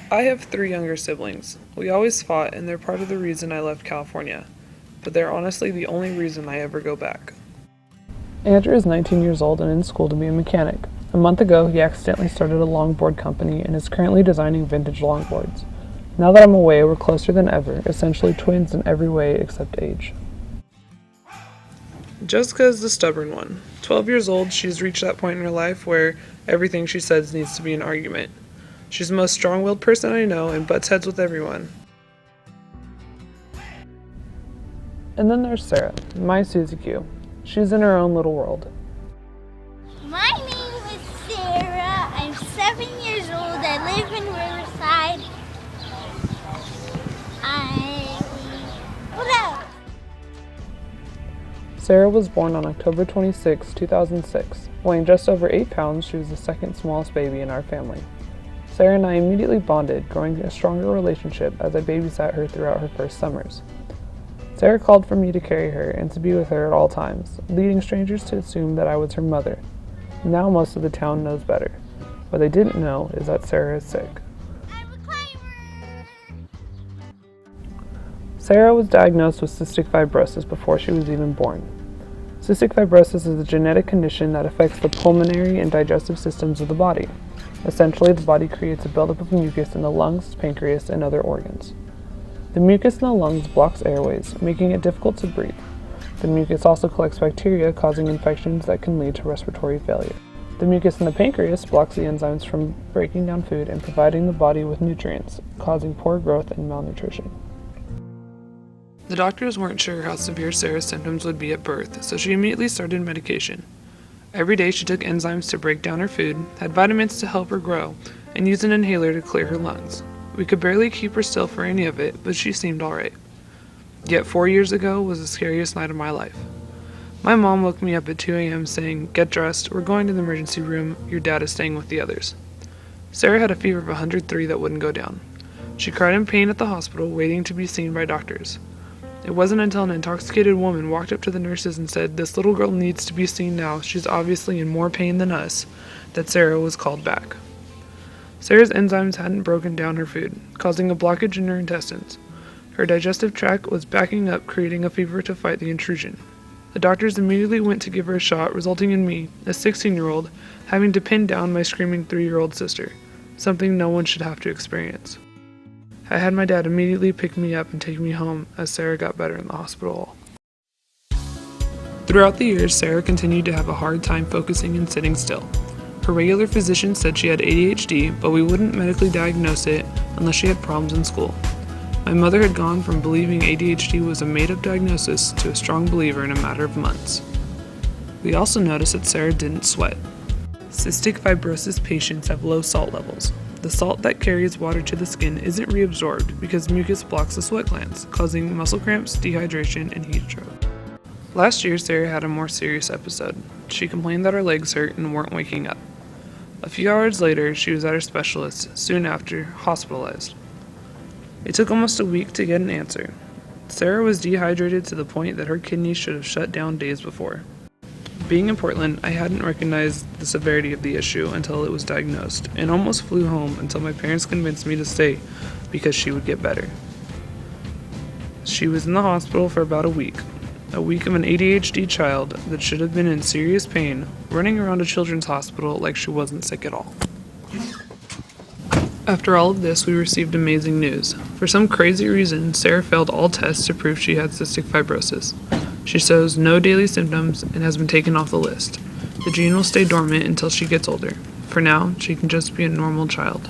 I have 3 younger siblings. We always fought, and they're part of the reason I left California. But they're honestly the only reason I ever go back. Andrew is 19 years old and in school to be a mechanic. A month ago, he accidentally started a longboard company and is currently designing vintage longboards. Now that I'm away, we're closer than ever, essentially twins in every way except age. Jessica is the stubborn one. 12 years old, she's reached that point in her life where everything she says needs to be an argument. She's the most strong-willed person I know and butts heads with everyone. And then there's Sarah, my Suzy Q. She's in her own little world. My name is Sarah. I'm 7 years old. I live in Riverside. What else? Sarah was born on October 26, 2006. Weighing just over 8 pounds, she was the second smallest baby in our family. Sarah and I immediately bonded, growing a stronger relationship as I babysat her throughout her first summers. Sarah called for me to carry her and to be with her at all times, leading strangers to assume that I was her mother. Now most of the town knows better. What they didn't know is that Sarah is sick. I'm a climber. Sarah was diagnosed with cystic fibrosis before she was even born. Cystic fibrosis is a genetic condition that affects the pulmonary and digestive systems of the body. Essentially, the body creates a buildup of mucus in the lungs, pancreas, and other organs. The mucus in the lungs blocks airways, making it difficult to breathe. The mucus also collects bacteria, causing infections that can lead to respiratory failure. The mucus in the pancreas blocks the enzymes from breaking down food and providing the body with nutrients, causing poor growth and malnutrition. The doctors weren't sure how severe Sarah's symptoms would be at birth, so she immediately started medication. Every day she took enzymes to break down her food, had vitamins to help her grow, and used an inhaler to clear her lungs. We could barely keep her still for any of it, but she seemed alright. Yet 4 years ago was the scariest night of my life. My mom woke me up at 2 a.m. saying, "Get dressed, we're going to the emergency room, your dad is staying with the others." Sarah had a fever of 103 that wouldn't go down. She cried in pain at the hospital, waiting to be seen by doctors. It wasn't until an intoxicated woman walked up to the nurses and said, "This little girl needs to be seen now, she's obviously in more pain than us," that Sarah was called back. Sarah's enzymes hadn't broken down her food, causing a blockage in her intestines. Her digestive tract was backing up, creating a fever to fight the intrusion. The doctors immediately went to give her a shot, resulting in me, a 16-year-old, having to pin down my screaming 3-year-old sister, something no one should have to experience. I had my dad immediately pick me up and take me home as Sarah got better in the hospital. Throughout the years, Sarah continued to have a hard time focusing and sitting still. Her regular physician said she had ADHD, but we wouldn't medically diagnose it unless she had problems in school. My mother had gone from believing ADHD was a made-up diagnosis to a strong believer in a matter of months. We also noticed that Sarah didn't sweat. Cystic fibrosis patients have low salt levels. The salt that carries water to the skin isn't reabsorbed because mucus blocks the sweat glands, causing muscle cramps, dehydration, and heat stroke. Last year, Sarah had a more serious episode. She complained that her legs hurt and weren't waking up. A few hours later, she was at her specialist, soon after, hospitalized. It took almost a week to get an answer. Sarah was dehydrated to the point that her kidneys should have shut down days before. Being in Portland, I hadn't recognized the severity of the issue until it was diagnosed, and almost flew home until my parents convinced me to stay because she would get better. She was in the hospital for about a week of an ADHD child that should have been in serious pain, running around a children's hospital like she wasn't sick at all. After all of this, we received amazing news. For some crazy reason, Sarah failed all tests to prove she had cystic fibrosis. She shows no daily symptoms and has been taken off the list. The gene will stay dormant until she gets older. For now, she can just be a normal child.